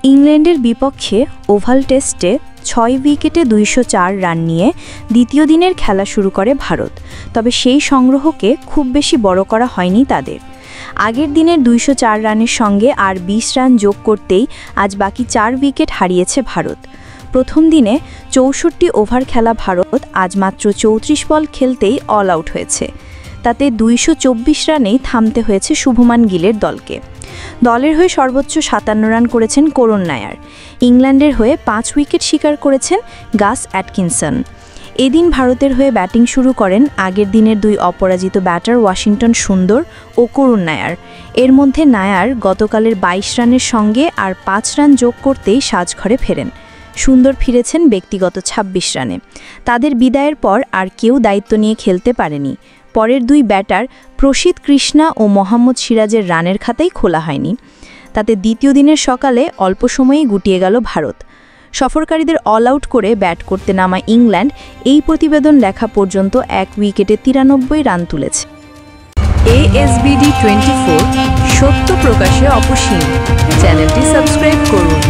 ইংল্যান্ডের বিপক্ষে ওভাল টেস্টে ৬ উইকেটে ২০৪ রান নিয়ে দ্বিতীয় দিনের খেলা শুরু করে ভারত। তবে সেই সংগ্রহকে খুব বেশি বড় করা হয়নি তাদের। আগের দিনের ২০৪ রানের সঙ্গে আর ২০ রান যোগ করতেই আজ বাকি ৪ উইকেট হারিয়েছে ভারত। প্রথম দিনে ৬৪ ওভার খেলা ভারত আজ মাত্র ৩৪ বল খেলতেই অল আউট হয়েছে। তাতে ২২৪ রানেই থামতে হয়েছে শুভমান গিলের দলকে। দলের হয়ে সর্বোচ্চ ৫৭ রান করেছেন করুণ নায়ার। ইংল্যান্ডের হয়ে ৫ উইকেট শিকার করেছেন গাস অ্যাটকিনসন। এদিন ভারতের হয়ে ব্যাটিং শুরু করেন আগের দিনের ২ অপরাজিত ব্যাটার ওয়াশিংটন সুন্দর ও করুণ নায়ার। এর মধ্যে নায়ার গতকালের ২২ রানের সঙ্গে আর ৫ রান যোগ করতেই সাজঘরে ফেরেন। সুন্দর ফিরেছেন ব্যক্তিগত ২৬ রানে। তাদের বিদায়ের পর আর কেউ দায়িত্ব নিয়ে খেলতে পারেনি। পরের ২ ব্যাটার প্রসিদ্ধ কৃষ্ণা ও মোহাম্মদ সিরাজের রানের খাতাই খোলা হয়নি। তাতে দ্বিতীয় দিনের সকালে অল্প সময়েই গুটিয়ে গেল ভারত। সফরকারীদের অল আউট করে ব্যাট করতে নামা ইংল্যান্ড এই প্রতিবেদন লেখা পর্যন্ত ১ উইকেটে ৯৩ রান তুলেছে। ASBD24 সত্য প্রকাশে অপসীম। চ্যানেলটি সাবস্ক্রাইব করুন।